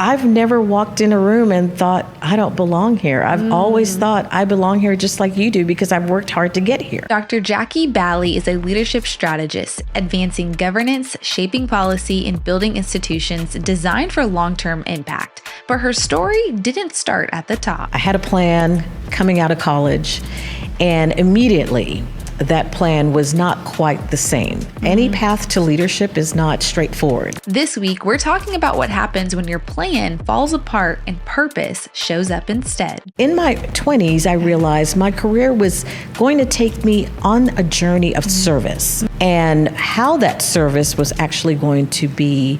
I've never walked in a room and thought, I don't belong here. I've always thought I belong here just like you do because I've worked hard to get here. Dr. Jacquie Baly is a leadership strategist, advancing governance, shaping policy, and building institutions designed for long-term impact. But her story didn't start at the top. I had a plan coming out of college, and immediately that plan was not quite the same. Any path to leadership is not straightforward. This week, we're talking about what happens when your plan falls apart and purpose shows up instead. In my 20s, I realized my career was going to take me on a journey of service, and how that service was actually going to be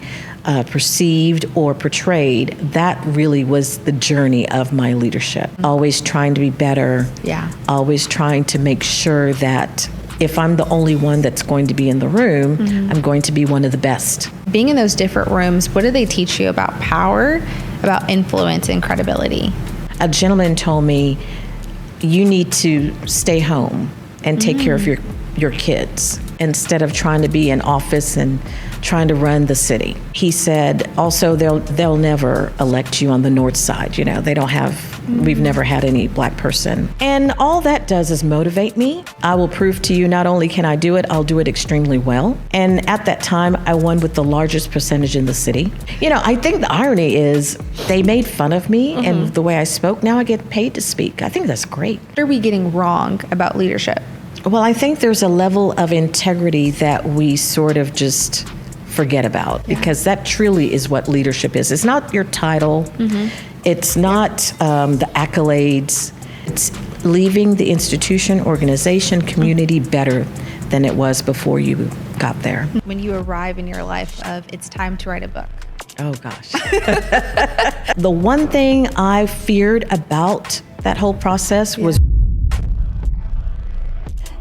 perceived or portrayed, that really was the journey of my leadership. Always trying to be better. Yeah. Always trying to make sure that if I'm the only one that's going to be in the room, I'm going to be one of the best. Being in those different rooms, what do they teach you about power, about influence, and credibility? A gentleman told me, you need to stay home and take care of your kids instead of trying to be in office and trying to run the city. He said, also, they'll never elect you on the north side. You know, they don't have, we've never had any black person. And all that does is motivate me. I will prove to you, not only can I do it, I'll do it extremely well. And at that time, I won with the largest percentage in the city. You know, I think the irony is they made fun of me and the way I spoke. Now I get paid to speak. I think that's great. What are we getting wrong about leadership? Well, I think there's a level of integrity that we sort of just forget about, because that truly is what leadership is. It's not your title. It's not the accolades. It's leaving the institution, organization, community better than it was before you got there. When you arrive in your life of it's time to write a book. Oh, gosh. The one thing I feared about that whole process was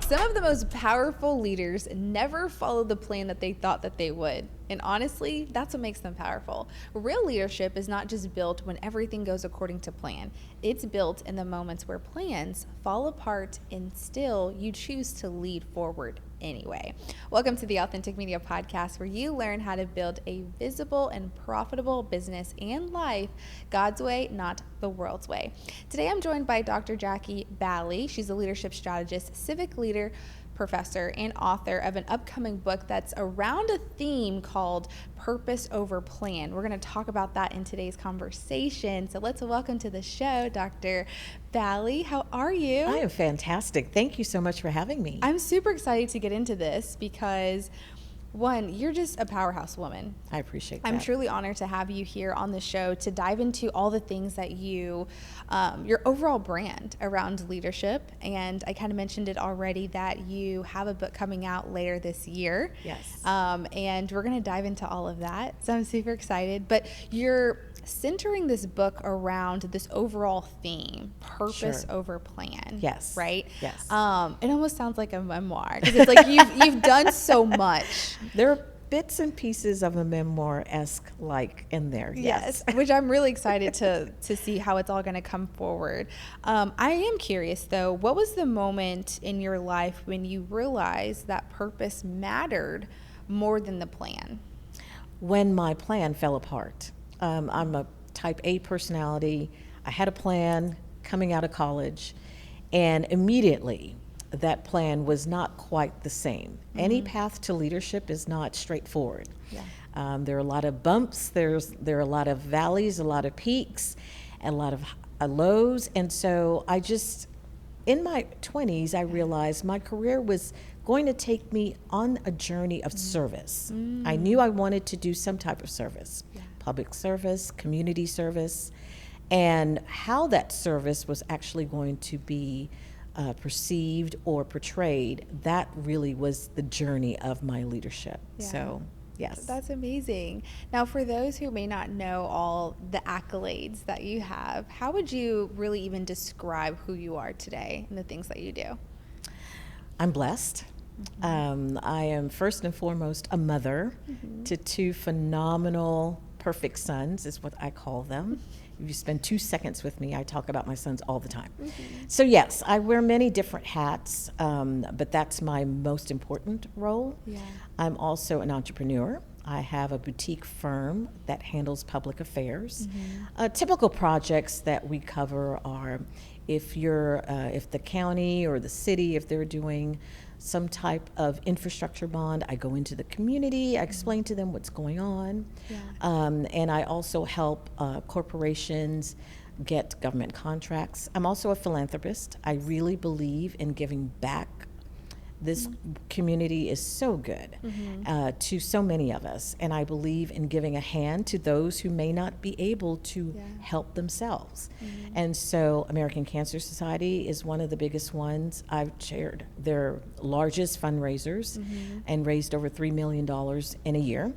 Some of the most powerful leaders never follow the plan that they thought that they would. And honestly, that's what makes them powerful. Real leadership is not just built when everything goes according to plan. It's built in the moments where plans fall apart and still you choose to lead forward anyway. Welcome to the Authentic Media Podcast, where you learn how to build a visible and profitable business and life God's way, not the world's way. Today, I'm joined by Dr. Jacquie Baly. She's a leadership strategist, civic leader, professor, and author of an upcoming book that's around a theme called Purpose over Plan. We're going to talk about that in today's conversation. So let's welcome to the show, Dr. Baly. How are you? I am fantastic. Thank you so much for having me. I'm super excited to get into this because, one, you're just a powerhouse woman. I appreciate that. I'm truly honored to have you here on the show to dive into all the things that you, your overall brand around leadership. And I kind of mentioned it already that you have a book coming out later this year. Yes. And we're going to dive into all of that. So I'm super excited. But you're centering this book around this overall theme, purpose over plan. Yes. Right? Yes. It almost sounds like a memoir because it's like you've done so much. There are bits and pieces of a memoir-esque like in there. Yes. Which I'm really excited to see how it's all going to come forward. I am curious though, what was the moment in your life when you realized that purpose mattered more than the plan? When my plan fell apart. I'm a type A personality. I had a plan coming out of college, and immediately that plan was not quite the same. Any path to leadership is not straightforward. Yeah. There are a lot of bumps, there are a lot of valleys, a lot of peaks, and a lot of lows. And so I just, in my 20s, I realized my career was going to take me on a journey of service. I knew I wanted to do some type of service. Public service, community service, and how that service was actually going to be perceived or portrayed, that really was the journey of my leadership. Yeah. So, yes. That's amazing. Now, for those who may not know all the accolades that you have, how would you really even describe who you are today and the things that you do? I'm blessed. I am first and foremost a mother to two phenomenal, perfect sons, is what I call them. If you spend 2 seconds with me, I talk about my sons all the time. So yes, I wear many different hats, but that's my most important role. Yeah. I'm also an entrepreneur. I have a boutique firm that handles public affairs. Typical projects that we cover are if the county or the city, if they're doing some type of infrastructure bond, I go into the community, I explain to them what's going on. And I also help corporations get government contracts. I'm also a philanthropist. I really believe in giving back. This community is so good to so many of us, and I believe in giving a hand to those who may not be able to help themselves. And so American Cancer Society is one of the biggest ones. I've chaired their largest fundraisers and raised over $3 million in a year.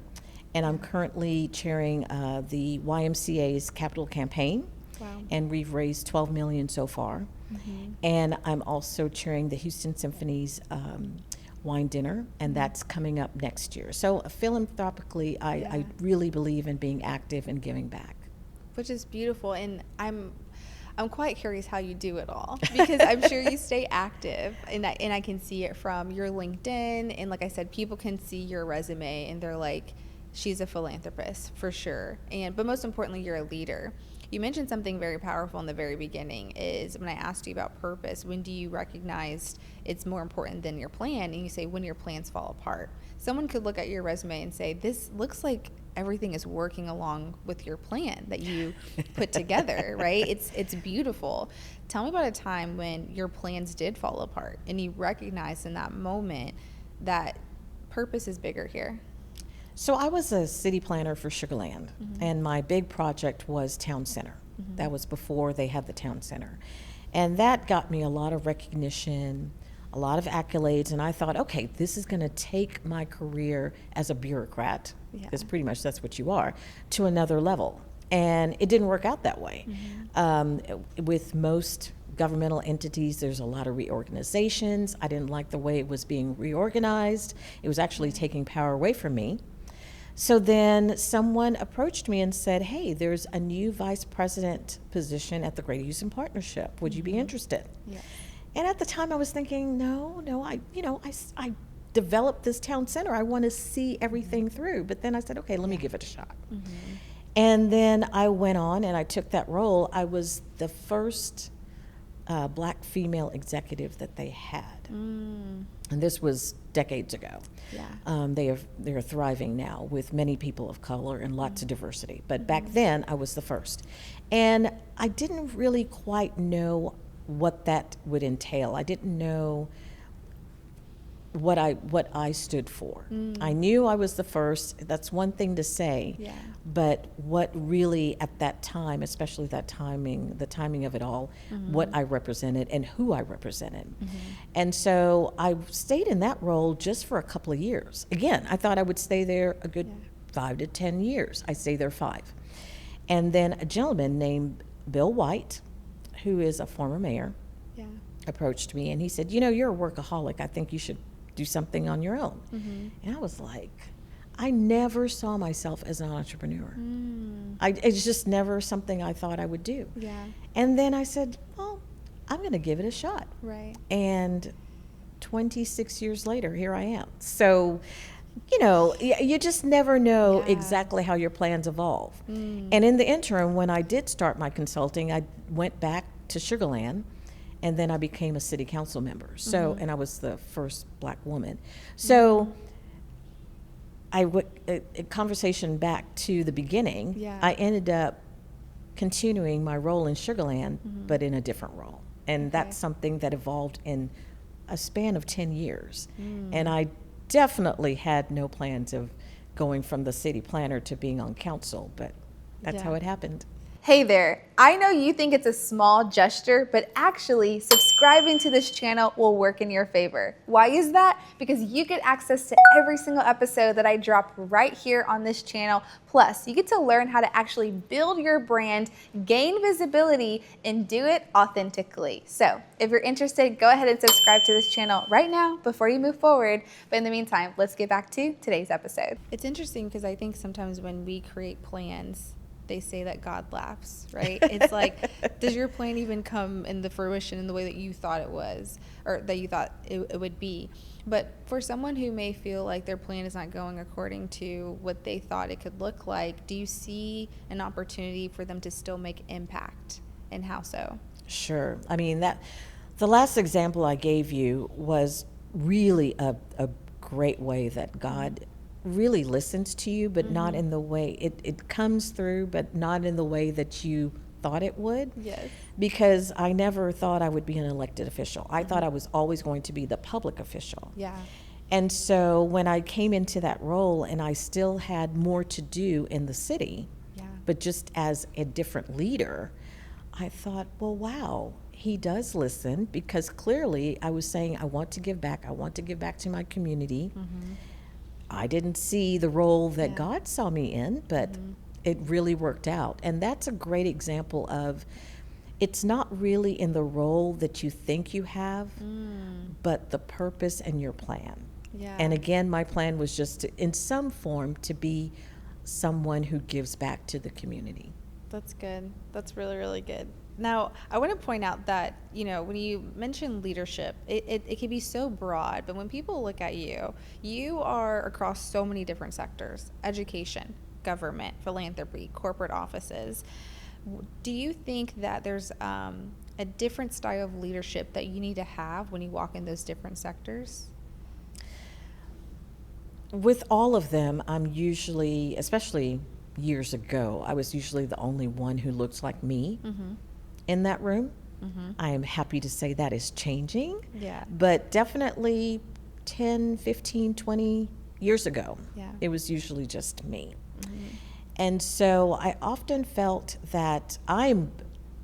And I'm currently chairing the YMCA's capital campaign. And we've raised $12 million so far. And I'm also chairing the Houston Symphony's wine dinner, and that's coming up next year. So philanthropically, I really believe in being active and giving back. Which is beautiful, and I'm quite curious how you do it all, because I'm sure you stay active, and I can see it from your LinkedIn, and like I said, people can see your resume and they're like, she's a philanthropist for sure, but most importantly, you're a leader. You mentioned something very powerful in the very beginning, is when I asked you about purpose, when do you recognize it's more important than your plan? And you say when your plans fall apart. Someone could look at your resume and say, this looks like everything is working along with your plan that you put together, right? It's beautiful. Tell me about a time when your plans did fall apart and you recognized in that moment that purpose is bigger here. So I was a city planner for Sugar Land, and my big project was Town Center. That was before they had the Town Center. And that got me a lot of recognition, a lot of accolades, and I thought, okay, this is gonna take my career as a bureaucrat, because pretty much that's what you are, to another level. And it didn't work out that way. With most governmental entities, there's a lot of reorganizations. I didn't like the way it was being reorganized. It was actually taking power away from me. So then someone approached me and said, hey, there's a new vice president position at the Greater Houston Partnership. Would you be interested? And at the time I was thinking, no, I developed this town center. I want to see everything through. But then I said, okay, let me give it a shot. And then I went on and I took that role. I was the first black female executive that they had. And this was decades ago. They are thriving now with many people of color and lots of diversity. But back then, I was the first. And I didn't really quite know what that would entail. I didn't know what I stood for. I knew I was the first. That's one thing to say. But what really at that time, especially that timing, the timing of it all, what I represented and who I represented. And so I stayed in that role just for a couple of years. Again, I thought I would stay there a good 5 to 10 years. I stayed there 5. And then a gentleman named Bill White, who is a former mayor, approached me and he said, you're a workaholic. I think you should do something on your own. And I was like, I never saw myself as an entrepreneur. It's just never something I thought I would do. And then I said, well, I'm going to give it a shot. And 26 years later, here I am. So, you just never know exactly how your plans evolve. And in the interim, when I did start my consulting, I went back to Sugar Land. And then I became a city council member. So, and I was the first black woman. So, a conversation back to the beginning, I ended up continuing my role in Sugar Land, but in a different role. And that's something that evolved in a span of 10 years. And I definitely had no plans of going from the city planner to being on council, but that's how it happened. Hey there, I know you think it's a small gesture, but actually subscribing to this channel will work in your favor. Why is that? Because you get access to every single episode that I drop right here on this channel. Plus, you get to learn how to actually build your brand, gain visibility, and do it authentically. So if you're interested, go ahead and subscribe to this channel right now before you move forward. But in the meantime, let's get back to today's episode. It's interesting because I think sometimes when we create plans, they say that God laughs, right? It's like, does your plan even come in the fruition in the way that you thought it was, or that you thought it would be? But for someone who may feel like their plan is not going according to what they thought it could look like, do you see an opportunity for them to still make impact, and how so? Sure. I mean, the last example I gave you was really a great way that God really listens to you, but not in the way it comes through, but not in the way that you thought it would. Yes. Because I never thought I would be an elected official. I thought I was always going to be the public official. Yeah. And so when I came into that role, and I still had more to do in the city, but just as a different leader, I thought, well, wow, he does listen, because clearly I was saying, I want to give back. I want to give back to my community. I didn't see the role that God saw me in, but it really worked out. And that's a great example of, it's not really in the role that you think you have, but the purpose and your plan. Yeah. And again, my plan was just to, in some form, to be someone who gives back to the community. That's good. That's really, really good. Now, I want to point out that, when you mention leadership, it can be so broad, but when people look at you, you are across so many different sectors: education, government, philanthropy, corporate offices. Do you think that there's a different style of leadership that you need to have when you walk in those different sectors? With all of them, I'm usually, especially years ago, I was usually the only one who looks like me in that room. I am happy to say that is changing. Yeah. But definitely 10, 15, 20 years ago, Yeah. it was usually just me. And so I often felt that I'm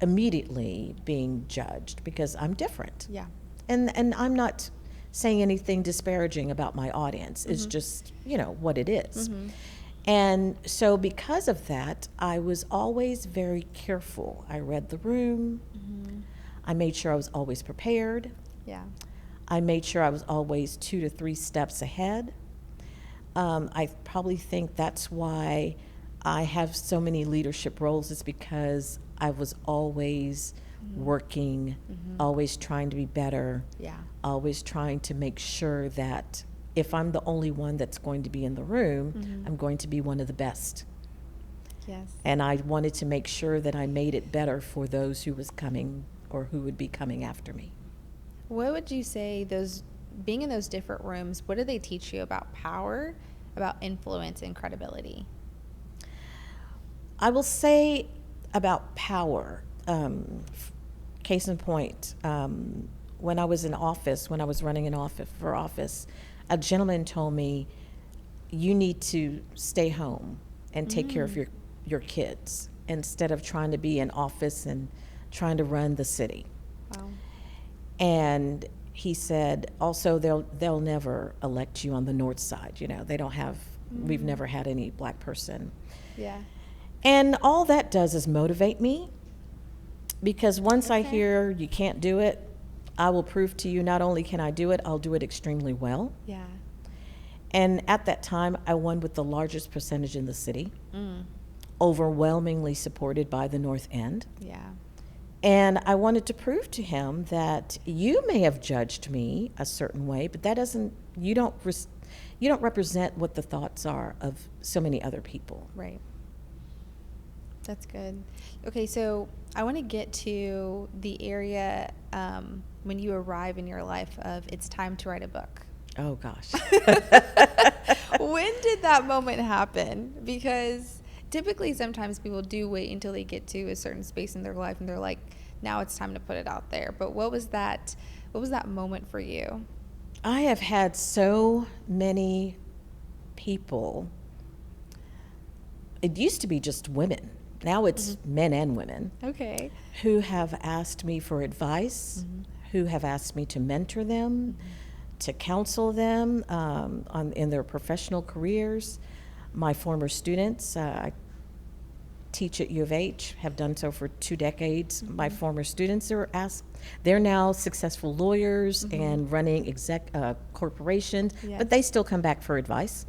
immediately being judged because I'm different. Yeah. And I'm not saying anything disparaging about my audience. It's just, what it is. And so because of that, I was always very careful. I read the room. I made sure I was always prepared. Yeah. I made sure I was always 2 to 3 steps ahead. I probably think that's why I have so many leadership roles, is because I was always working, always trying to be better, Yeah. always trying to make sure that if I'm the only one that's going to be in the room, I'm going to be one of the best. Yes. And I wanted to make sure that I made it better for those who was coming or who would be coming after me. What would you say, being in those different rooms, what did they teach you about power, about influence, and credibility? I will say about power, case in point, when I was in office, when I was running for office, a gentleman told me, you need to stay home and take care of your kids instead of trying to be in office and trying to run the city. Wow. And he said, also, they'll never elect you on the north side. They don't have, we've never had any black person. Yeah. And all that does is motivate me, because once I hear you can't do it, I will prove to you not only can I do it, I'll do it extremely well. Yeah. And at that time, I won with the largest percentage in the city, overwhelmingly supported by the North End. Yeah. And I wanted to prove to him that you may have judged me a certain way, but that doesn't, you don't represent what the thoughts are of so many other people. Right. That's good. Okay, so I want to get to the area when you arrive in your life of it's time to write a book. Oh, gosh. When did that moment happen? Because typically sometimes people do wait until they get to a certain space in their life and they're like, now it's time to put it out there. But what was that moment for you? I have had so many people. It used to be just women. Now it's men and women. Okay. Who have asked me for advice, who have asked me to mentor them, to counsel them in their professional careers. My former students, I teach at U of H, have done so for 2 decades. My former students are asked, they're now successful lawyers and running corporations, Yes. but they still come back for advice.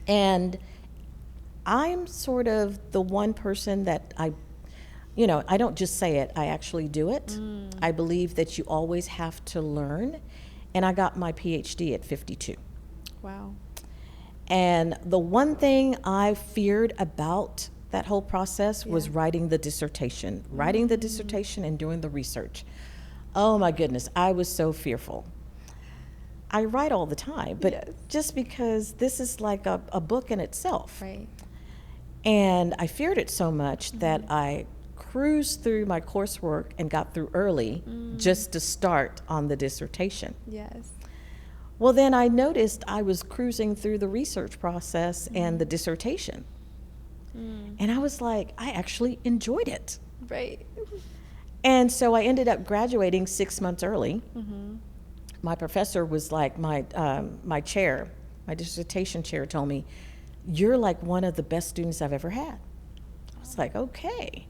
And I'm sort of the one person that I don't just say it, I actually do it. I believe that you always have to learn. And I got my PhD at 52. Wow. And the one thing I feared about that whole process was writing the dissertation, and doing the research. Oh my goodness, I was so fearful. I write all the time, but just because this is like a book in itself. Right. And I feared it so much that I cruised through my coursework and got through early just to start on the dissertation. Yes. Well, then I noticed I was cruising through the research process and the dissertation. And I was like, I actually enjoyed it. Right. And so I ended up graduating 6 months early. My professor was like, my chair, my dissertation chair told me, you're like one of the best students I've ever had. I was like, okay.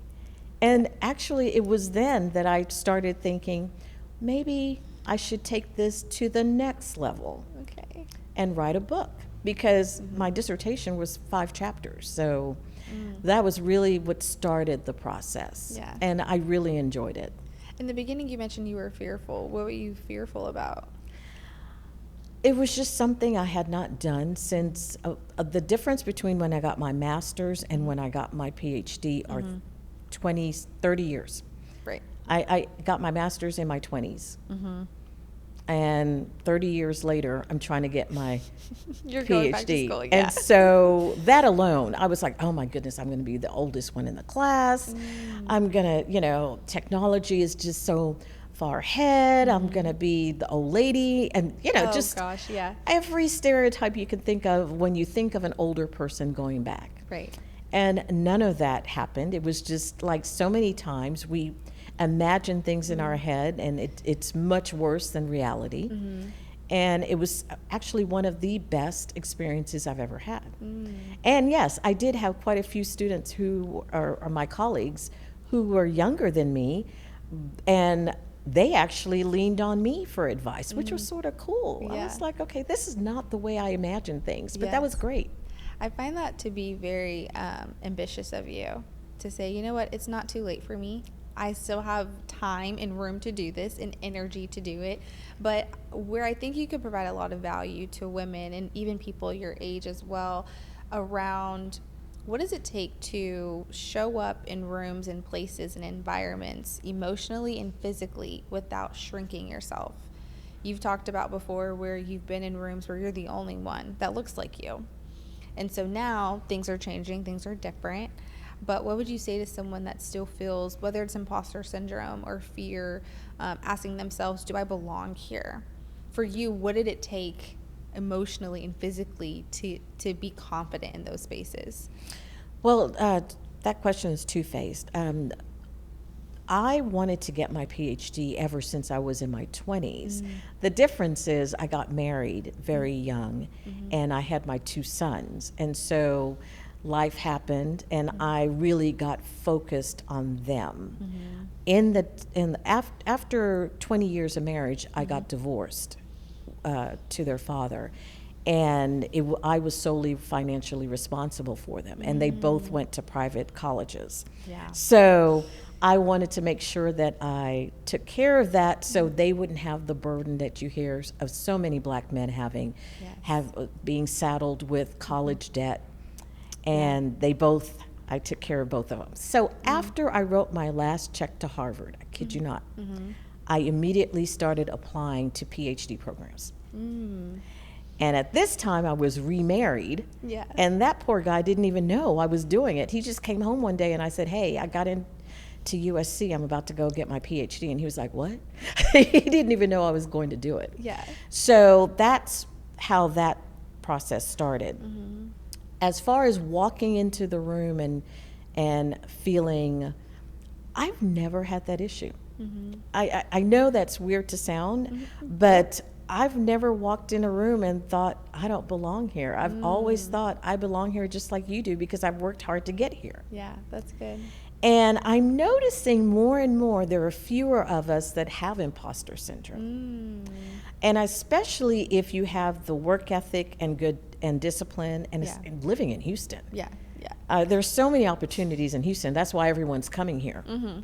And actually, it was then that I started thinking, maybe I should take this to the next level and write a book, because my dissertation was 5 chapters. So that was really what started the process. Yeah. And I really enjoyed it. In the beginning, you mentioned you were fearful. What were you fearful about? It was just something I had not done since the difference between when I got my master's and when I got my PhD are 30 years. Right. I got my master's in my 20s. And 30 years later, I'm trying to get my You're PhD. going back to school, And so that alone, I was like, oh my goodness, I'm going to be the oldest one in the class. I'm going to, technology is just so far ahead. I'm going to be the old lady. And, just gosh, yeah. every stereotype you can think of when you think of an older person going back. Right. And none of that happened. It was just like so many times we imagine things in our head, and it's much worse than reality. And it was actually one of the best experiences I've ever had. And yes, I did have quite a few students who are my colleagues who were younger than me, and they actually leaned on me for advice, which was sort of cool. I was like, okay, this is not the way I imagined things, but that was great. I find that to be very ambitious of you, to say, you know what, it's not too late for me. I still have time and room to do this and energy to do it. But where I think you could provide a lot of value to women and even people your age as well, around what does it take to show up in rooms and places and environments emotionally and physically without shrinking yourself. You've talked about before where you've been in rooms where you're the only one that looks like you. And so now things are changing, things are different. But what would you say to someone that still feels, whether it's imposter syndrome or fear, asking themselves, do I belong here? For you, what did it take emotionally and physically to be confident in those spaces? Well, that question is two-faced. I wanted to get my PhD ever since I was in my 20s. The difference is I got married very young, and I had my 2 sons. And so life happened, and I really got focused on them. After 20 years of marriage, I got divorced to their father, and I was solely financially responsible for them, and they both went to private colleges. So I wanted to make sure that I took care of that so they wouldn't have the burden that you hear of so many black men being saddled with college debt. And I took care of both of them. So after I wrote my last check to Harvard, I kid you not, I immediately started applying to PhD programs. And at this time, I was remarried. And that poor guy didn't even know I was doing it. He just came home one day and I said, hey, I got into USC. I'm about to go get my PhD. And he was like, what? He didn't even know I was going to do it. So that's how that process started. As far as walking into the room and feeling, I've never had that issue. I know that's weird to sound, but I've never walked in a room and thought, I don't belong here. I've always thought I belong here just like you do because I've worked hard to get here. Yeah, that's good. And I'm noticing more and more there are fewer of us that have imposter syndrome. And especially if you have the work ethic and good and discipline and living in Houston. There's so many opportunities in Houston. That's why everyone's coming here. Mm-hmm.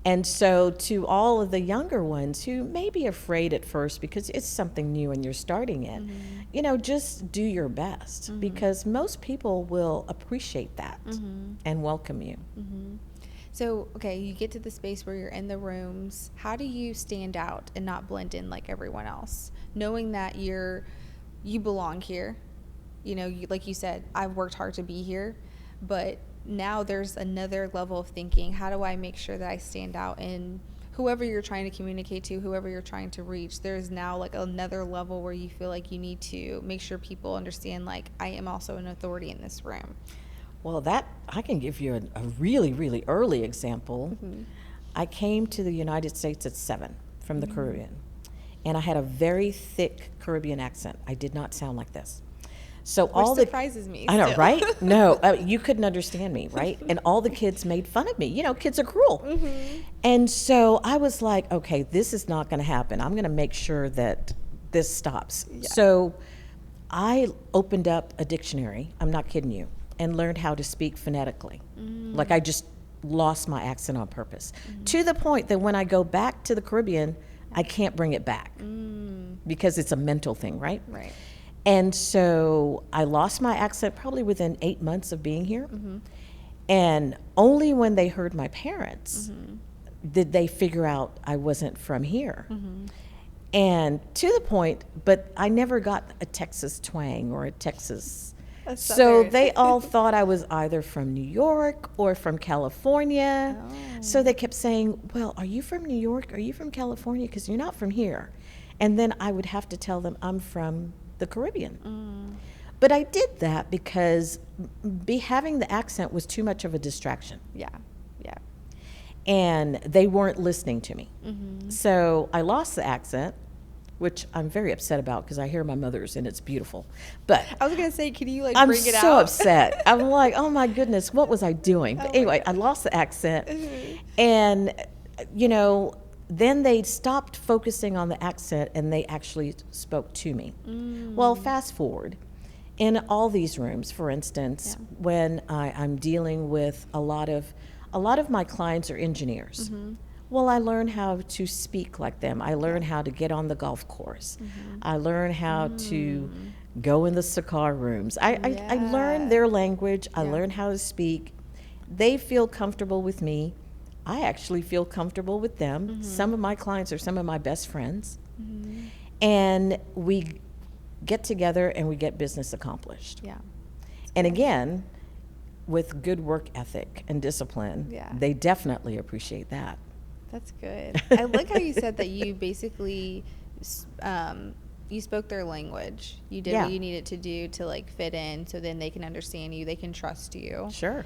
And so to all of the younger ones who may be afraid at first because it's something new and you're starting it, just do your best, because most people will appreciate that and welcome you. So, okay, you get to the space where you're in the rooms. How do you stand out and not blend in like everyone else? Knowing that you belong here. Like you said, I've worked hard to be here, but now there's another level of thinking. How do I make sure that I stand out in whoever you're trying to communicate to, whoever you're trying to reach? There's now like another level where you feel like you need to make sure people understand, like, I am also an authority in this room. Well, that I can give you a really, really early example. I came to the United States at 7 from the Caribbean, and I had a very thick Caribbean accent. I did not sound like this. So Which surprises me. I know, still. right? No, you couldn't understand me, right? And all the kids made fun of me. Kids are cruel. And so I was like, okay, this is not going to happen. I'm going to make sure that this stops. Yeah. So I opened up a dictionary, I'm not kidding you, and learned how to speak phonetically. Like I just lost my accent on purpose. To the point that when I go back to the Caribbean, I can't bring it back because it's a mental thing, right? Right. And so I lost my accent probably within 8 months of being here. And only when they heard my parents did they figure out I wasn't from here. And to the point, but I never got a Texas twang or a Texas. So they all thought I was either from New York or from California. So they kept saying, well, are you from New York? Are you from California? Because you're not from here. And then I would have to tell them I'm from the Caribbean. But I did that because having the accent was too much of a distraction. Yeah. And they weren't listening to me. So I lost the accent, which I'm very upset about because I hear my mother's and it's beautiful. But I was going to say, can you bring it out? I'm so upset. I'm like, oh my goodness, what was I doing? But anyway, I lost the accent. And, then they stopped focusing on the accent and they actually spoke to me. Well, fast forward. In all these rooms, for instance, when I'm dealing with a lot of my clients are engineers. Well, I learn how to speak like them. I learn how to get on the golf course. I learn how to go in the cigar rooms. I learn their language. I learn how to speak. They feel comfortable with me. I actually feel comfortable with them. Some of my clients are some of my best friends. And we get together and we get business accomplished. Yeah. And again, with good work ethic and discipline, they definitely appreciate that. That's good. I like how you said that you basically you spoke their language. You did what you needed to do to like fit in, so then they can understand you, they can trust you. Sure.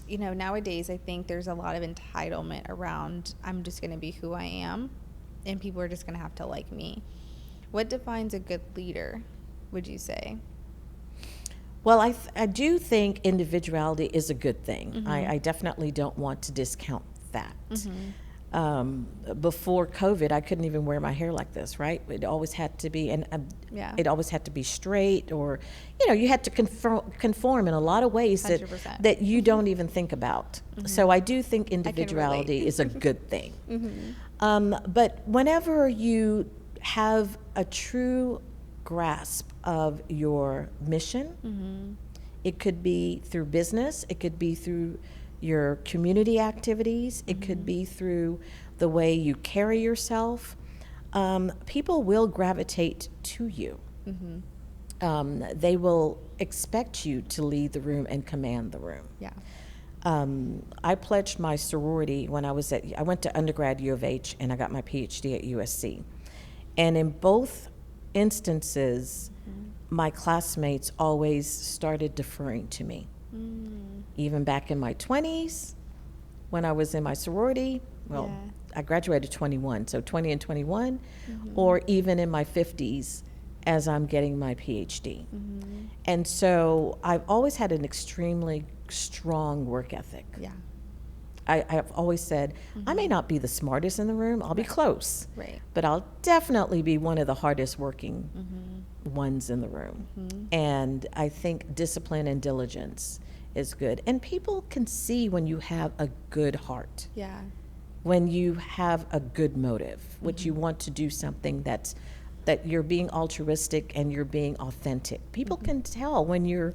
Nowadays I think there's a lot of entitlement around, I'm just going to be who I am and people are just going to have to like me. What defines a good leader, would you say? Well, I do think individuality is a good thing. I definitely don't want to discount that. Before COVID, I couldn't even wear my hair like this, right? It always had to be, it always had to be straight, or, you had to conform in a lot whenever that you don't even think about. So I do think individuality is a good thing. But whenever you have a true grasp of your mission, it could be through business, it could be through your community activities, it could be through the way you carry yourself, people will gravitate to you. They will expect you to lead the room and command the room. I pledged my sorority when I went to undergrad U of H and I got my PhD at USC. And in both instances, my classmates always started deferring to me. Even back in my 20s, when I was in my sorority, I graduated 21, so 20 and 21, or even in my 50s as I'm getting my PhD. And so I've always had an extremely strong work ethic. I've always said, I may not be the smartest in the room, I'll be close, but I'll definitely be one of the hardest working ones in the room. And I think discipline and diligence is good. And people can see when you have a good heart, Yeah. when you have a good motive, which you want to do something that you're being altruistic and you're being authentic. People can tell when you're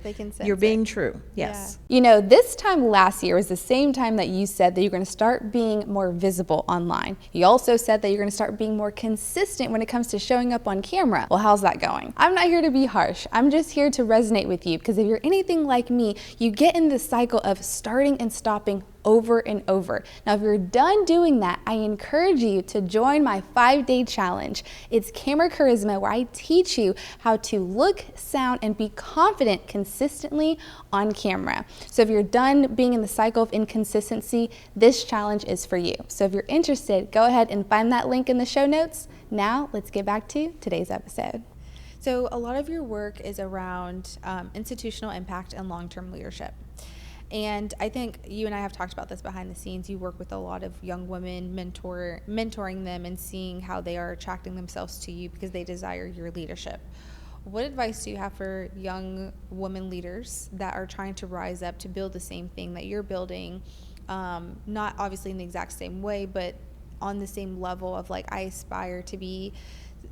being true. Yes. Yeah. You know, this time last year was the same time that you said that you're going to start being more visible online. You also said that you're going to start being more consistent when it comes to showing up on camera. Well, how's that going? I'm not here to be harsh. I'm just here to resonate with you, because if you're anything like me, you get in this cycle of starting and stopping over and over. Now, if you're done doing that, I encourage you to join my 5-day challenge. It's Camera Charisma, where I teach you how to look, sound, and be confident consistently on camera. So if you're done being in the cycle of inconsistency, this challenge is for you. So if you're interested, go ahead and find that link in the show notes. Now, let's get back to today's episode. So a lot of your work is around institutional impact and long-term leadership. And I think you and I have talked about this behind the scenes. You work with a lot of young women, mentoring them and seeing how they are attracting themselves to you because they desire your leadership. What advice do you have for young women leaders that are trying to rise up to build the same thing that you're building? Not obviously in the exact same way, but on the same level of like, I aspire to be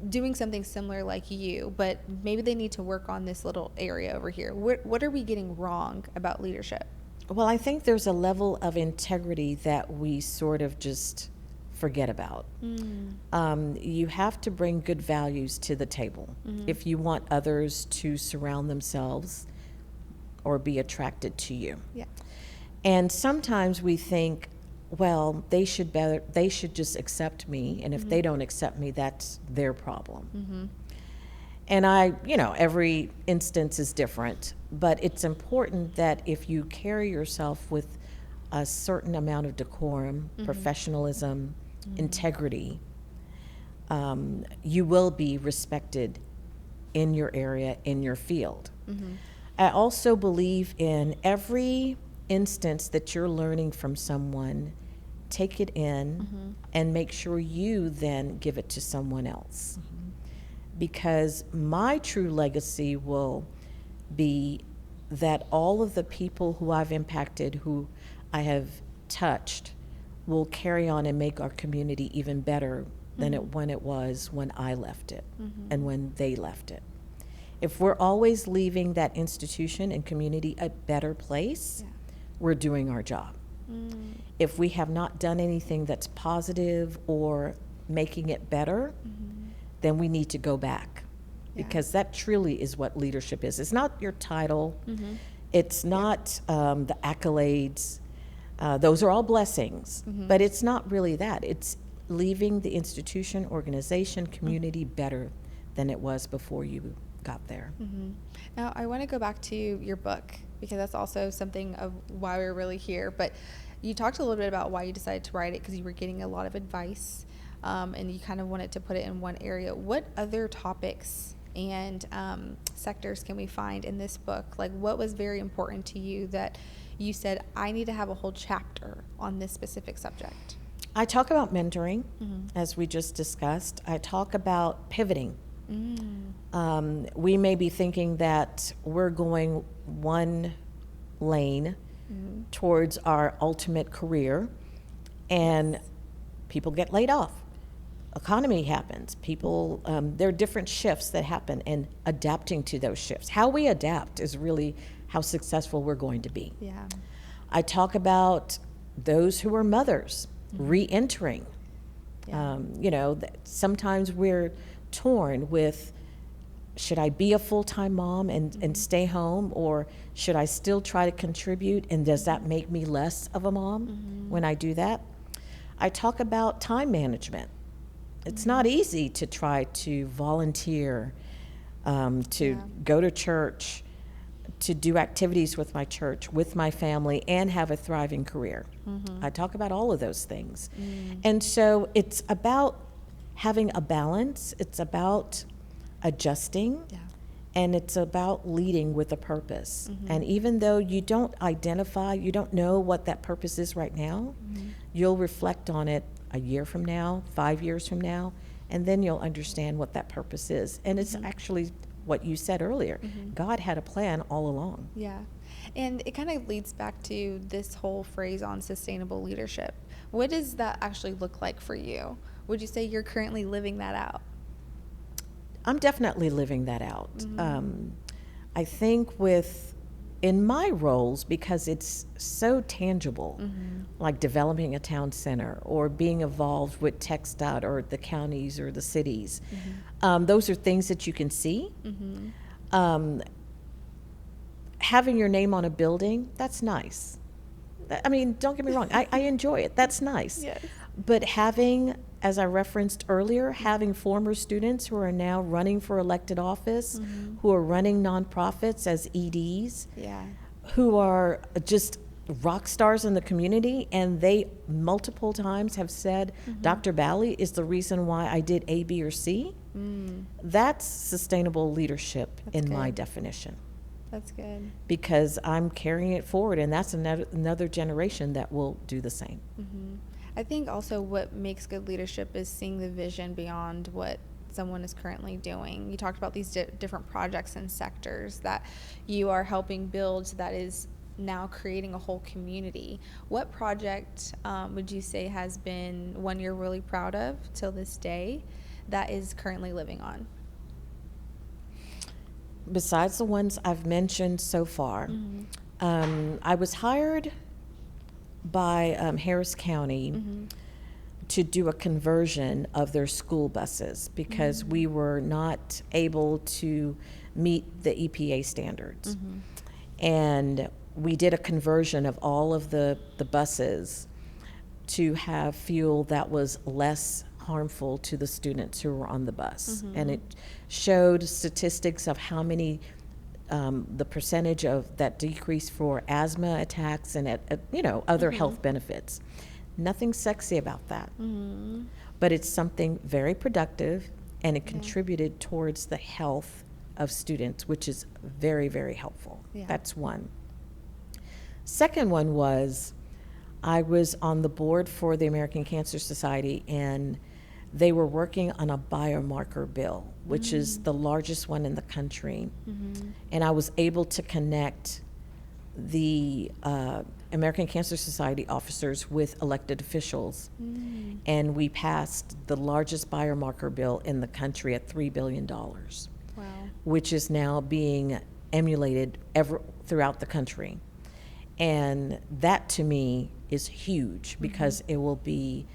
doing something similar like you, but maybe they need to work on this little area over here. What are we getting wrong about leadership? Well, I think there's a level of integrity that we sort of just forget about. You have to bring good values to the table if you want others to surround themselves or be attracted to you. Yeah. And sometimes we think, well, they should just accept me, and if they don't accept me, that's their problem. And every instance is different, but it's important that if you carry yourself with a certain amount of decorum, professionalism, integrity, you will be respected in your area, in your field. I also believe in every instance that you're learning from someone, take it in and make sure you then give it to someone else. Because my true legacy will be that all of the people who I've impacted, who I have touched, will carry on and make our community even better than when it was when I left it and when they left it. If we're always leaving that institution and community a better place, we're doing our job. If we have not done anything that's positive or making it better, then we need to go back, because that truly is what leadership is. It's not your title. It's not the accolades. Those are all blessings, but it's not really that. It's leaving the institution, organization, community better than it was before you got there. Now, I want to go back to your book, because that's also something of why we're really here. But you talked a little bit about why you decided to write it, because you were getting a lot of advice. And you kind of wanted to put it in one area. What other topics and sectors can we find in this book? Like, what was very important to you that you said, I need to have a whole chapter on this specific subject? I talk about mentoring, as we just discussed. I talk about pivoting. We may be thinking that we're going one lane towards our ultimate career, and people get laid off. Economy happens. People, there are different shifts that happen, and adapting to those shifts. How we adapt is really how successful we're going to be. Yeah. I talk about those who are mothers re-entering. Sometimes we're torn with, should I be a full-time mom and stay home, or should I still try to contribute, and does that make me less of a mom when I do that? I talk about time management. It's not easy to try to volunteer, to go to church, to do activities with my church, with my family, and have a thriving career. I talk about all of those things. And so it's about having a balance. It's about adjusting. And it's about leading with a purpose. And even though you don't know what that purpose is right now, you'll reflect on it a year from now, 5 years from now, and then you'll understand what that purpose is. And it's actually what you said earlier. God had a plan all along. Yeah. And it kind of leads back to this whole phrase on sustainable leadership. What does that actually look like for you? Would you say you're currently living that out? I'm definitely living that out. I think in my roles, because it's so tangible, like developing a town center or being involved with TxDOT or the counties or the cities, those are things that you can see. Having your name on a building, that's nice. I mean, don't get me wrong, I enjoy it. That's nice. Yes. But having, as I referenced earlier, having former students who are now running for elected office, who are running nonprofits as EDs, who are just rock stars in the community, and they multiple times have said, Dr. Baly is the reason why I did A, B, or C. That's sustainable leadership in my definition. That's good. Because I'm carrying it forward, and that's another generation that will do the same. I think also what makes good leadership is seeing the vision beyond what someone is currently doing. You talked about these different projects and sectors that you are helping build that is now creating a whole community. What project would you say has been one you're really proud of till this day that is currently living on? Besides the ones I've mentioned so far, I was hired by Harris County to do a conversion of their school buses because we were not able to meet the EPA standards. And we did a conversion of all of the buses to have fuel that was less harmful to the students who were on the bus. And it showed statistics of how many the percentage of that decrease for asthma attacks and other health benefits. Nothing sexy about that, but it's something very productive, and it contributed towards the health of students, which is very, very helpful. That's one. Second one was I was on the board for the American Cancer Society, and they were working on a biomarker bill, which is the largest one in the country. And I was able to connect the American Cancer Society officers with elected officials. And we passed the largest biomarker bill in the country at $3 billion, which is now being emulated throughout the country. And that to me is huge because it will be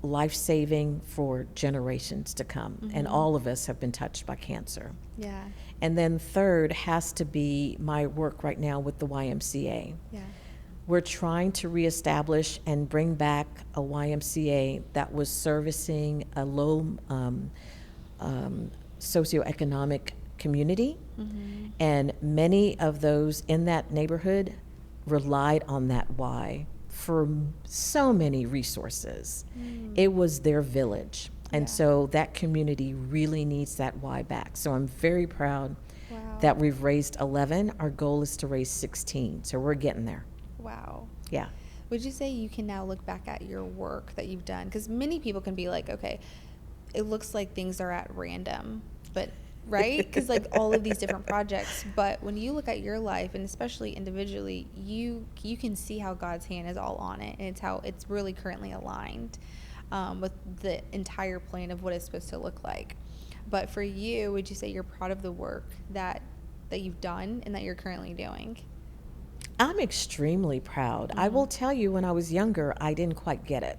life-saving for generations to come. And all of us have been touched by cancer. And then third has to be my work right now with the YMCA. We're trying to reestablish and bring back a YMCA that was servicing a low socioeconomic community. And many of those in that neighborhood relied on that Y for so many resources. It was their village. And so that community really needs that Y back. So I'm very proud that we've raised 11. Our goal is to raise 16. So we're getting there. Wow. Yeah. Would you say you can now look back at your work that you've done? Because many people can be like, okay, it looks like things are at random, but right? Because like all of these different projects, but when you look at your life, and especially individually, you can see how God's hand is all on it, and it's how it's really currently aligned with the entire plan of what it's supposed to look like. But for you, would you say you're proud of the work that you've done and that you're currently doing? I'm extremely proud. I will tell you, when I was younger, I didn't quite get it.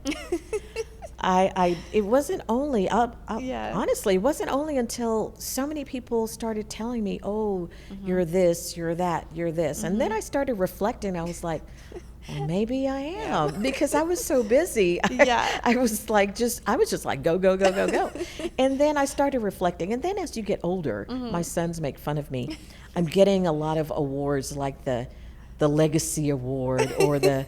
It wasn't only, honestly, it wasn't only until so many people started telling me, oh, you're this, you're that, you're this. And then I started reflecting. I was like, well, maybe I am, because I was so busy. I was just like, go, go, go, go, go. And then I started reflecting. And then as you get older, my sons make fun of me. I'm getting a lot of awards like the Legacy Award or the,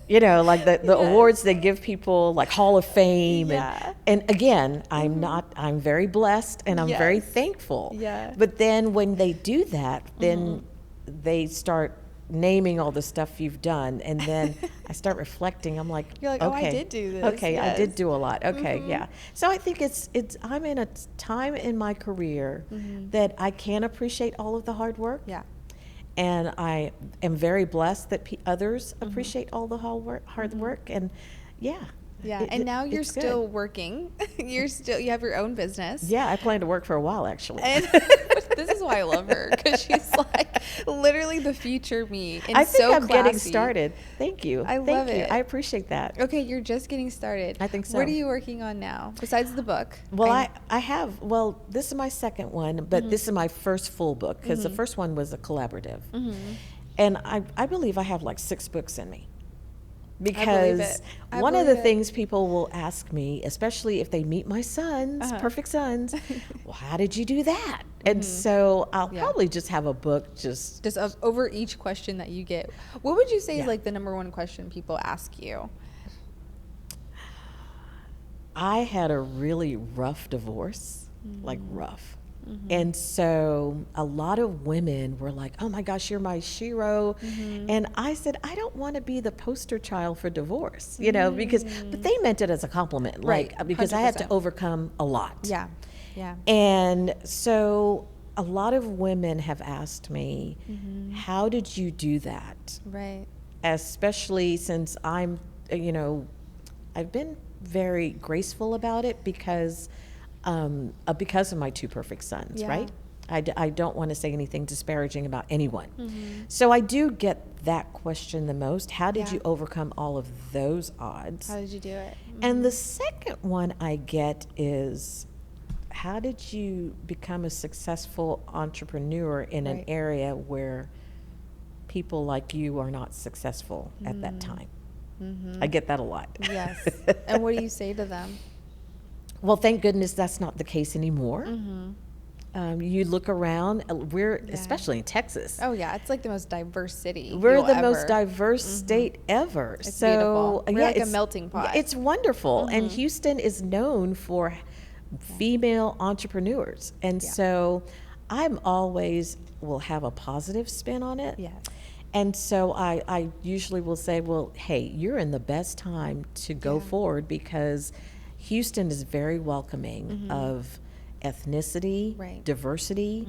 like the awards they give people, like Hall of Fame. And again, I'm very blessed and I'm very thankful. But then when they do that, then they start naming all the stuff you've done. And then I start reflecting. I'm like, you're like, okay, oh, I did do this. Okay, I did do a lot. Okay, So I think I'm in a time in my career that I can appreciate all of the hard work. And I am very blessed that others appreciate all the hard work. And yeah. Yeah. And now you're still working. You have your own business. Yeah. I plan to work for a while, actually. And this is why I love her, because she's like literally the future me. And I think so I'm classy. getting started. Thank you. I love it. I appreciate that. Okay. You're just getting started. I think so. What are you working on now besides the book? Well, I have, this is my second one, but this is my first full book, because the first one was a collaborative. And I believe I have like 6 books in me. Because one of the things people will ask me, especially if they meet my sons, perfect sons, well, how did you do that? And so I'll probably just have a book just over each question that you get. What would you say is like the number one question people ask you? I had a really rough divorce, like rough. And so a lot of women were like, oh my gosh, you're my shero. And I said, I don't want to be the poster child for divorce, you know, but they meant it as a compliment, right. Like, because 100%. I had to overcome a lot. Yeah. Yeah. And so a lot of women have asked me, how did you do that? Right. Especially since I'm, I've been very graceful about it because of my 2 perfect sons, right? I don't want to say anything disparaging about anyone. So I do get that question the most. How did you overcome all of those odds? How did you do it? And the second one I get is, how did you become a successful entrepreneur in an area where people like you are not successful at that time? I get that a lot. Yes. And what do you say to them? Well, thank goodness that's not the case anymore. You look around, especially in Texas. Oh yeah, it's like the most diverse city. We're the most diverse state ever. It's so beautiful. We're like a melting pot. It's wonderful. And Houston is known for female entrepreneurs. And so I'm always will have a positive spin on it. Yes. And so I usually will say, well, hey, you're in the best time to go forward, because Houston is very welcoming of ethnicity, diversity,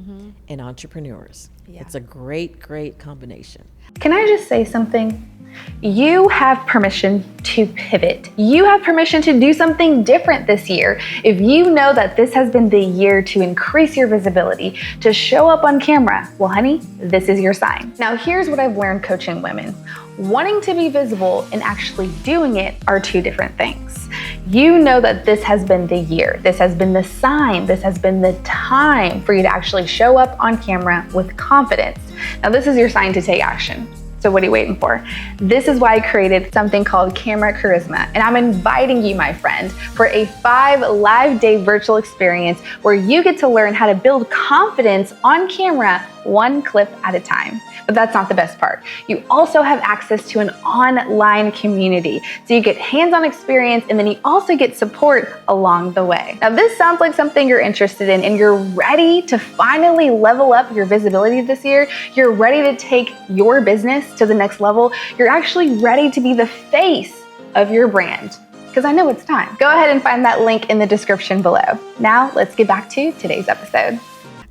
and entrepreneurs. Yeah. It's a great, great combination. Can I just say something? You have permission to pivot. You have permission to do something different this year. If you know that this has been the year to increase your visibility, to show up on camera, well, honey, this is your sign. Now, here's what I've learned coaching women. Wanting to be visible and actually doing it are 2 different things. You know that this has been the year, this has been the sign, this has been the time for you to actually show up on camera with confidence. Now, this is your sign to take action. So what are you waiting for? This is why I created something called Camera Charisma. And I'm inviting you, my friend, for a 5 live day virtual experience where you get to learn how to build confidence on camera 1 clip at a time. But that's not the best part. You also have access to an online community. So you get hands-on experience, and then you also get support along the way. Now, this sounds like something you're interested in, and you're ready to finally level up your visibility this year. You're ready to take your business to the next level. You're actually ready to be the face of your brand. Because I know it's time. Go ahead and find that link in the description below. Now, let's get back to today's episode.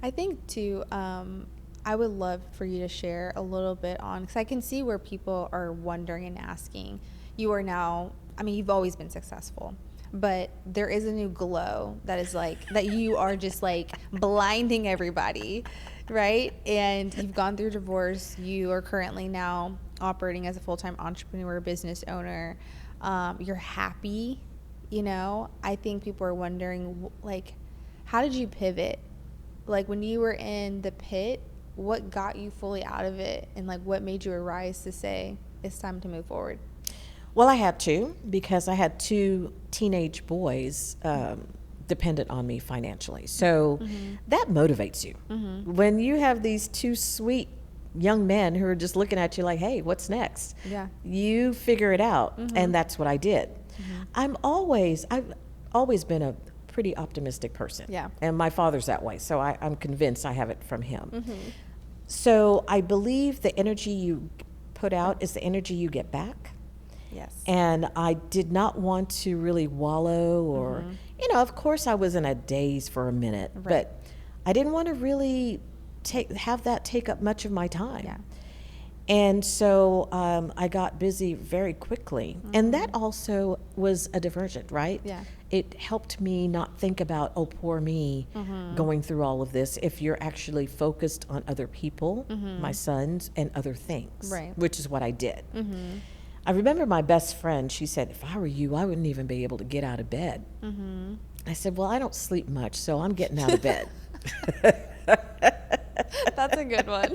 I think too, I would love for you to share a little bit on, because I can see where people are wondering and asking. You are now, you've always been successful, but there is a new glow that is like, that you are just like blinding everybody, right? And you've gone through divorce. You are currently now operating as a full-time entrepreneur, business owner. You're happy, I think people are wondering, like, how did you pivot? Like, when you were in the pit, what got you fully out of it, and like what made you arise to say it's time to move forward? Well, I had to, because I had 2 teenage boys dependent on me financially. So that motivates you. When you have these 2 sweet young men who are just looking at you like, hey, what's next? Yeah. You figure it out. And that's what I did. I've always been a pretty optimistic person. Yeah. And my father's that way. So I'm convinced I have it from him. So I believe the energy you put out is the energy you get back. Yes. And I did not want to really wallow or, of course I was in a daze for a minute, but I didn't want to really have that take up much of my time. Yeah. And so I got busy very quickly. And that also was a diversion, right? Yeah. It helped me not think about, oh, poor me, going through all of this, if you're actually focused on other people, my sons, and other things, Right. which is what I did. I remember my best friend, she said, if I were you, I wouldn't even be able to get out of bed. I said, well, I don't sleep much, so I'm getting out of bed. That's a good one.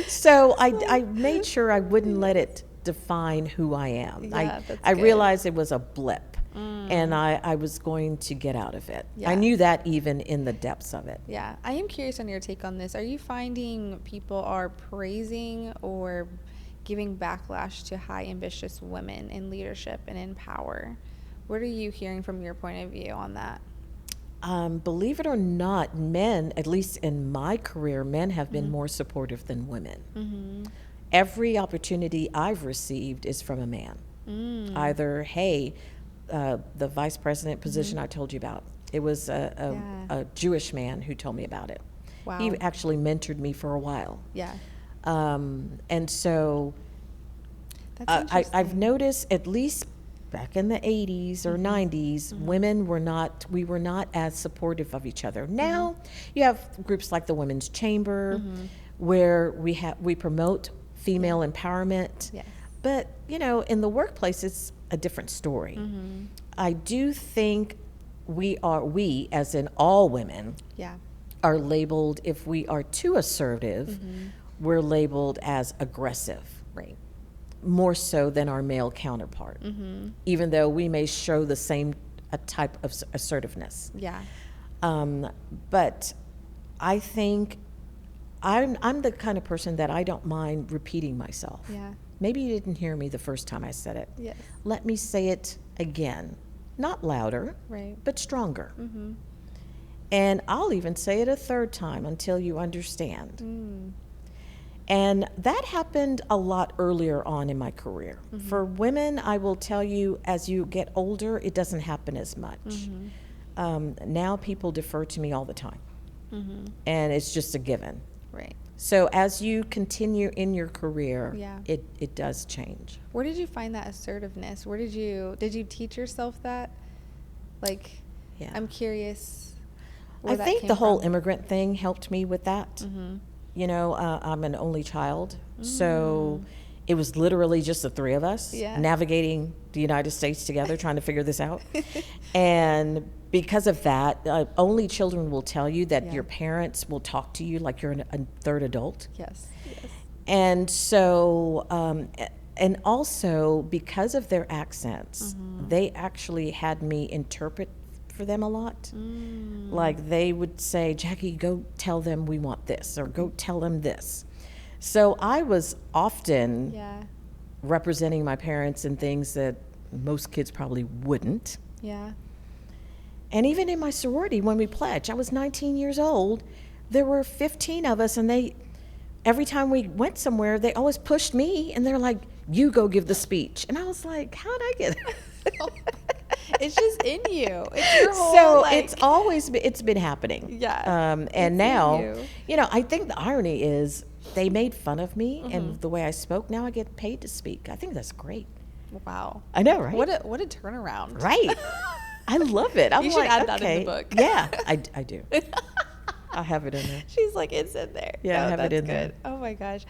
So I made sure I wouldn't let it define who I am. Yeah, that's I good. realized it was a blip, and I was going to get out of it. Yeah. I knew that even in the depths of it. Yeah. I am curious on your take on this. Are you finding people are praising or giving backlash to high ambitious women in leadership and in power? What are you hearing from your point of view on that? Believe it or not, men, at least in my career, men have been more supportive than women. Every opportunity I've received is from a man. Either, hey, the vice president position I told you about, it was a Jewish man who told me about it. Wow. He actually mentored me for a while. Yeah. And so That's interesting. I've noticed, at least back in the 80s or 90s, we were not as supportive of each other. Now you have groups like the Women's Chamber, where we promote female empowerment. Yes. But, in the workplace, it's a different story. I do think we, as in all women, Yeah. are labeled, if we are too assertive, we're labeled as aggressive. Right. More so than our male counterpart, even though we may show the same type of assertiveness. Yeah. But I think I'm the kind of person that I don't mind repeating myself. Yeah. Maybe you didn't hear me the first time I said it. Yes. Let me say it again. Not louder, Right. but stronger. And I'll even say it a third time until you understand. And that happened a lot earlier on in my career. For women, I will tell you, as you get older, it doesn't happen as much. Now people defer to me all the time. And it's just a given. Right. So as you continue in your career, Yeah. it does change. Where did you find that assertiveness? Did you teach yourself that? Like, Yeah. I'm curious. I where that think came the whole from. immigrant thing helped me with that. I'm an only child, so it was literally just the three of us navigating the United States together, trying to figure this out. And because of that, only children will tell you that your parents will talk to you like you're a third adult. Yes. Yes. And so, and also because of their accents, they actually had me interpret for them a lot. Like they would say, Jackie, go tell them we want this, or go tell them this. So I was often representing my parents in things that most kids probably wouldn't. Yeah. And even in my sorority, when we pledged, I was 19 years old, there were 15 of us, and every time we went somewhere, they always pushed me, and they're like, you go give the speech. And I was like, how'd I get it? It's just in you. It's your whole, So like, it's been happening. Yeah, And it's in now, you. I think the irony is they made fun of me and the way I spoke. Now I get paid to speak. I think that's great. Wow. I know, right? What a turnaround. Right. I love it. I'm You should like, add that in okay. the book. Yeah, I do. I have it in there. She's like, it's in there. Yeah, I have it that's in there. good. Oh my gosh.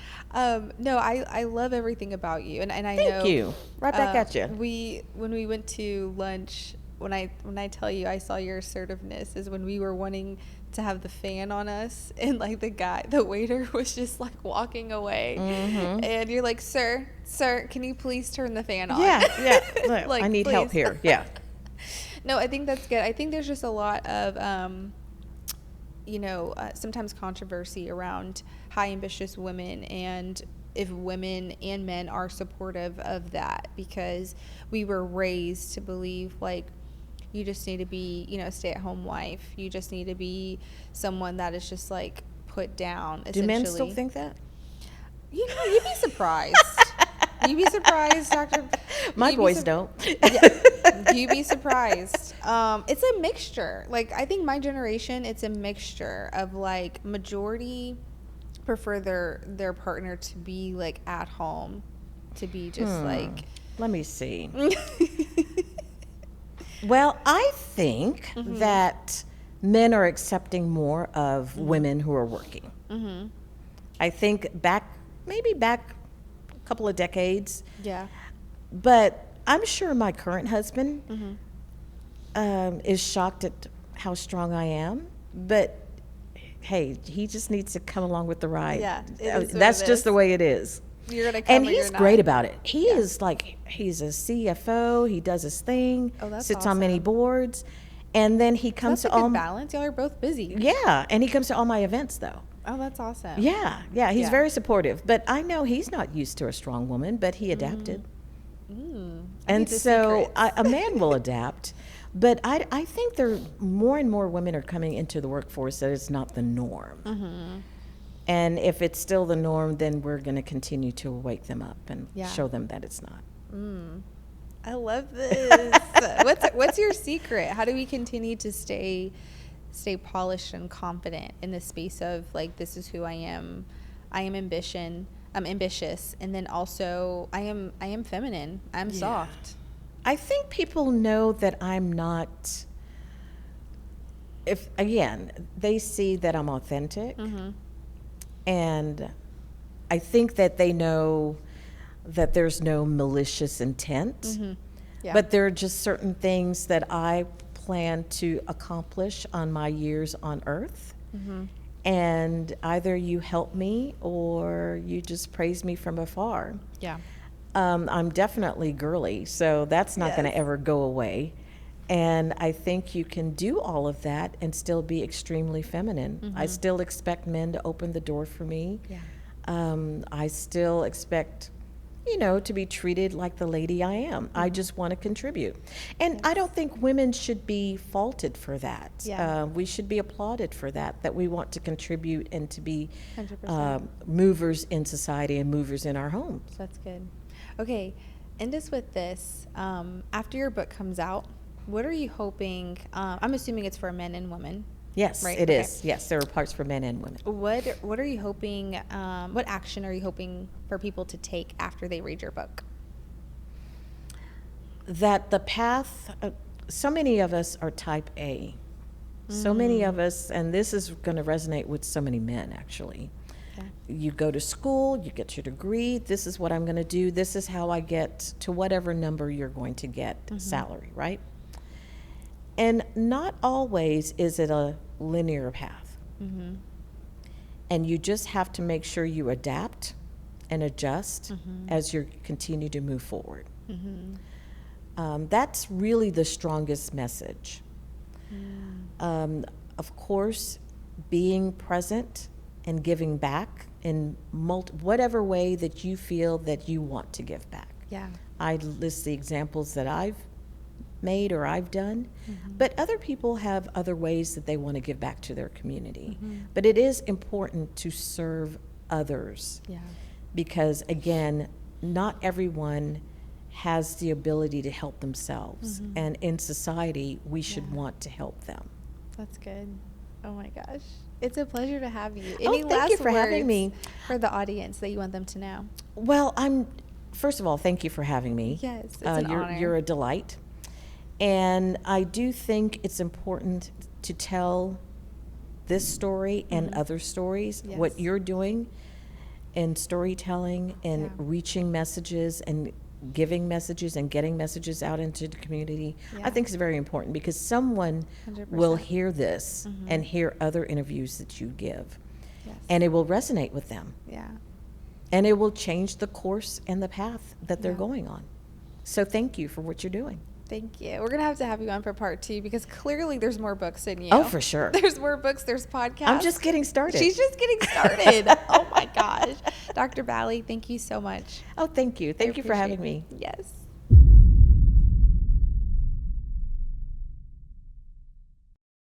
No, I love everything about you, and I know. Thank you. Right back at you. When we went to lunch, when I tell you I saw your assertiveness is when we were wanting to have the fan on us, and like the waiter was just like walking away, and you're like, sir, can you please turn the fan on? Yeah. Like, I need help please. here. Yeah. No, I think that's good. I think there's just a lot of, sometimes controversy around high ambitious women, and if women and men are supportive of that, because we were raised to believe like you just need to be, a stay-at-home wife. You just need to be someone that is just like put down. Do men still think that? You'd be surprised. You'd be surprised, Doctor. My boys don't. Yeah, you'd be surprised. It's a mixture. Like, I think my generation, it's a mixture of like majority prefer their partner to be like at home, to be just like. Let me see. Well, I think that men are accepting more of women who are working. I think maybe back a couple of decades. Yeah. But I'm sure my current husband is shocked at how strong I am. But hey, he just needs to come along with the ride. Yeah, that's just the way it is. You're gonna come, and or he's you're not. great about it. He is like, he's a CFO. He does his thing. Oh, that's sits on many awesome. boards, and then he comes That's to a all. good balance. Y'all are both busy. Yeah, and he comes to all my events though. Oh, that's awesome. Yeah, he's Yeah. very supportive. But I know he's not used to a strong woman, but he adapted. I And need the so secrets. a man will adapt. But I think there more and more women are coming into the workforce that it's not the norm. And if it's still the norm, then we're going to continue to wake them up and Yeah. show them that it's not. I love this. What's your secret? How do we continue to stay polished and confident in the space of like, this is who I am. I'm ambitious, and then also I am feminine. I'm soft. I think people know that I'm not, if again, they see that I'm authentic. And I think that they know that there's no malicious intent. Yeah. But there are just certain things that I plan to accomplish on my years on earth. And either you help me or you just praise me from afar. Yeah. I'm definitely girly, so that's not going Yes. to ever go away. And I think you can do all of that and still be extremely feminine. I still expect men to open the door for me. Yeah. I still expect, to be treated like the lady I am. I just want to contribute. And I don't think women should be faulted for that. Yeah. We should be applauded for that we want to contribute and to be 100%. movers in society and movers in our homes. That's good. Okay, end us with this. After your book comes out, what are you hoping? I'm assuming it's for men and women. Yes, Right, it okay. is. Yes, there are parts for men and women. What are you hoping? What action are you hoping for people to take after they read your book? That the path, so many of us are type A. So many of us, and this is going to resonate with so many men actually. Okay. You go to school, you get your degree, this is what I'm going to do, this is how I get to whatever number you're going to get salary, right? And not always is it a linear path. And you just have to make sure you adapt and adjust as you continue to move forward. That's really the strongest message. Of course, being present and giving back in whatever way that you feel that you want to give back. Yeah. I list the examples that I've made or I've done, but other people have other ways that they want to give back to their community. But it is important to serve others. Yeah. Because again, not everyone has the ability to help themselves. And in society, we should want to help them. That's good. Oh my gosh. It's a pleasure to have you. Oh, Any thank last you for having words me. for the audience that you want them to know? Well, first of all, thank you for having me. Yes, it's an honor. You're a delight. And I do think it's important to tell this story and other stories, Yes. what you're doing in storytelling and Yeah. reaching messages and giving messages and getting messages out into the community. Yeah. I think is very important because someone will 100%. hear this and hear other interviews that you give. Yes. And it will resonate with them. Yeah. And it will change the course and the path that they're Yeah. going on. So thank you for what you're doing. Thank you. We're going to have you on for part 2 because clearly there's more books in you. Oh, for sure. There's more books. There's podcasts. I'm just getting started. She's just getting started. Oh my gosh. Dr. Baly, thank you so much. Oh, thank you. Thank you for having appreciate me. it. Yes.